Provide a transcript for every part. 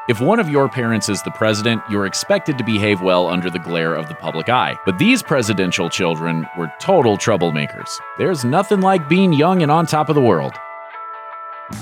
If one of your parents is the president, you're expected to behave well under the glare of the public eye. But these presidential children were total troublemakers. There's nothing like being young and on top of the world.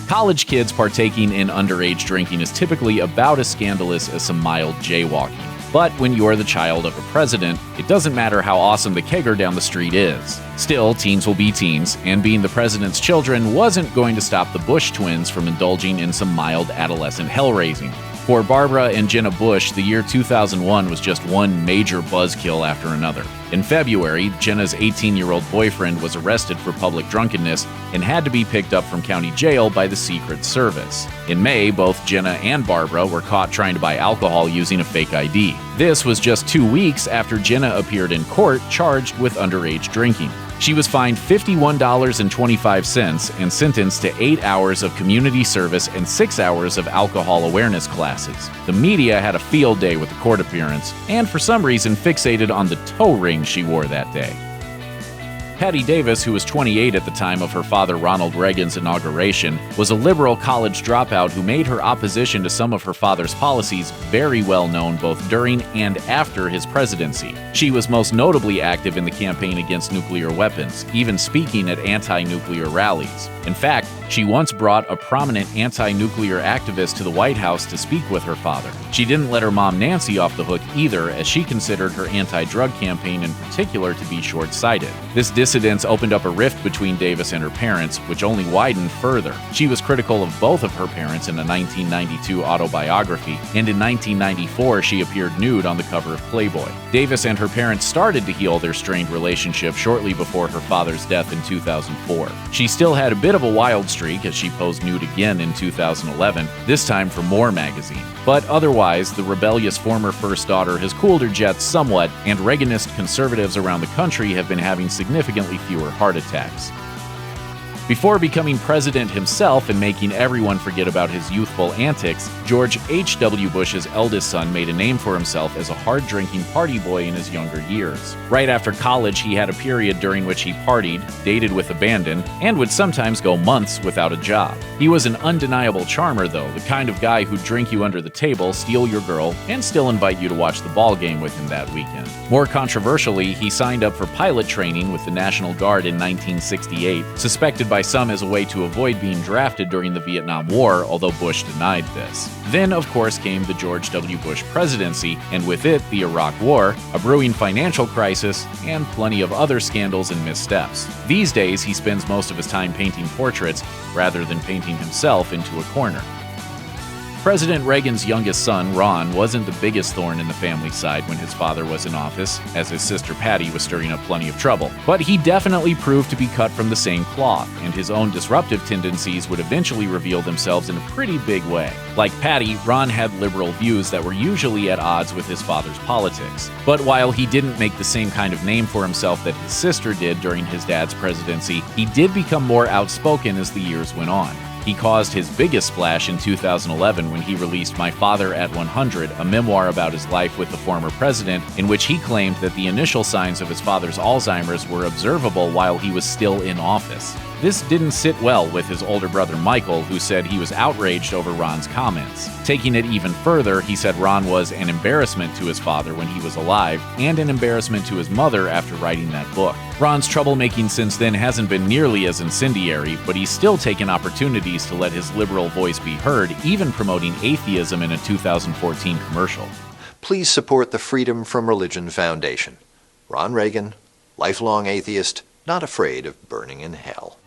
College kids partaking in underage drinking is typically about as scandalous as some mild jaywalking. But when you're the child of a president, it doesn't matter how awesome the kegger down the street is. Still, teens will be teens, and being the president's children wasn't going to stop the Bush twins from indulging in some mild adolescent hell-raising. For Barbara and Jenna Bush, the year 2001 was just one major buzzkill after another. In February, Jenna's 18-year-old boyfriend was arrested for public drunkenness and had to be picked up from county jail by the Secret Service. In May, both Jenna and Barbara were caught trying to buy alcohol using a fake ID. This was just 2 weeks after Jenna appeared in court charged with underage drinking. She was fined $51.25 and sentenced to 8 hours of community service and 6 hours of alcohol awareness classes. The media had a field day with the court appearance, and for some reason fixated on the toe ring she wore that day. Patti Davis, who was 28 at the time of her father Ronald Reagan's inauguration, was a liberal college dropout who made her opposition to some of her father's policies very well known both during and after his presidency. She was most notably active in the campaign against nuclear weapons, even speaking at anti-nuclear rallies. In fact, she once brought a prominent anti-nuclear activist to the White House to speak with her father. She didn't let her mom Nancy off the hook either, as she considered her anti-drug campaign in particular to be short-sighted. This dissidence opened up a rift between Davis and her parents, which only widened further. She was critical of both of her parents in a 1992 autobiography, and in 1994 she appeared nude on the cover of Playboy. Davis and her parents started to heal their strained relationship shortly before her father's death in 2004. She still had a bit of a wild streak as she posed nude again in 2011, this time for More magazine. But otherwise, the rebellious former first daughter has cooled her jets somewhat, and Reaganist conservatives around the country have been having significantly fewer heart attacks. Before becoming president himself and making everyone forget about his youthful antics, George H.W. Bush's eldest son made a name for himself as a hard-drinking party boy in his younger years. Right after college, he had a period during which he partied, dated with abandon, and would sometimes go months without a job. He was an undeniable charmer, though, the kind of guy who'd drink you under the table, steal your girl, and still invite you to watch the ball game with him that weekend. More controversially, he signed up for pilot training with the National Guard in 1968, suspected by some as a way to avoid being drafted during the Vietnam War, although Bush denied this. Then, of course, came the George W. Bush presidency, and with it, the Iraq War, a brewing financial crisis, and plenty of other scandals and missteps. These days, he spends most of his time painting portraits rather than painting himself into a corner. President Reagan's youngest son, Ron, wasn't the biggest thorn in the family's side when his father was in office, as his sister Patti was stirring up plenty of trouble. But he definitely proved to be cut from the same cloth, and his own disruptive tendencies would eventually reveal themselves in a pretty big way. Like Patti, Ron had liberal views that were usually at odds with his father's politics. But while he didn't make the same kind of name for himself that his sister did during his dad's presidency, he did become more outspoken as the years went on. He caused his biggest splash in 2011 when he released My Father at 100, a memoir about his life with the former president, in which he claimed that the initial signs of his father's Alzheimer's were observable while he was still in office. This didn't sit well with his older brother Michael, who said he was outraged over Ron's comments. Taking it even further, he said Ron was an embarrassment to his father when he was alive, and an embarrassment to his mother after writing that book. Ron's troublemaking since then hasn't been nearly as incendiary, but he's still taken opportunities to let his liberal voice be heard, even promoting atheism in a 2014 commercial. Please support the Freedom from Religion Foundation. Ron Reagan, lifelong atheist, not afraid of burning in hell.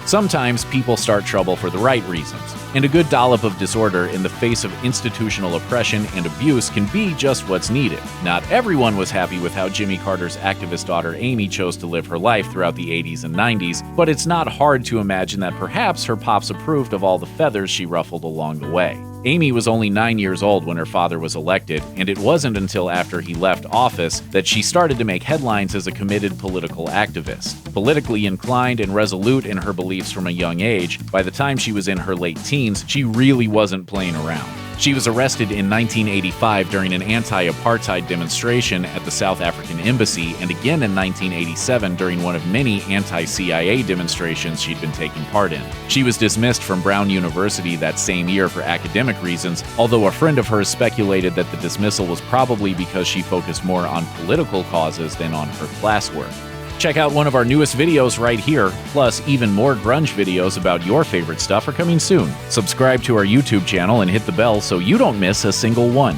Sometimes people start trouble for the right reasons, and a good dollop of disorder in the face of institutional oppression and abuse can be just what's needed. Not everyone was happy with how Jimmy Carter's activist daughter Amy chose to live her life throughout the 80s and 90s, but it's not hard to imagine that perhaps her pops approved of all the feathers she ruffled along the way. Amy was only 9 years old when her father was elected, and it wasn't until after he left office that she started to make headlines as a committed political activist. Politically inclined and resolute in her beliefs from a young age, by the time she was in her late teens, she really wasn't playing around. She was arrested in 1985 during an anti-apartheid demonstration at the South African Embassy, and again in 1987 during one of many anti-CIA demonstrations she'd been taking part in. She was dismissed from Brown University that same year for academic reasons, although a friend of hers speculated that the dismissal was probably because she focused more on political causes than on her classwork. Check out one of our newest videos right here, plus even more grunge videos about your favorite stuff are coming soon. Subscribe to our YouTube channel and hit the bell so you don't miss a single one.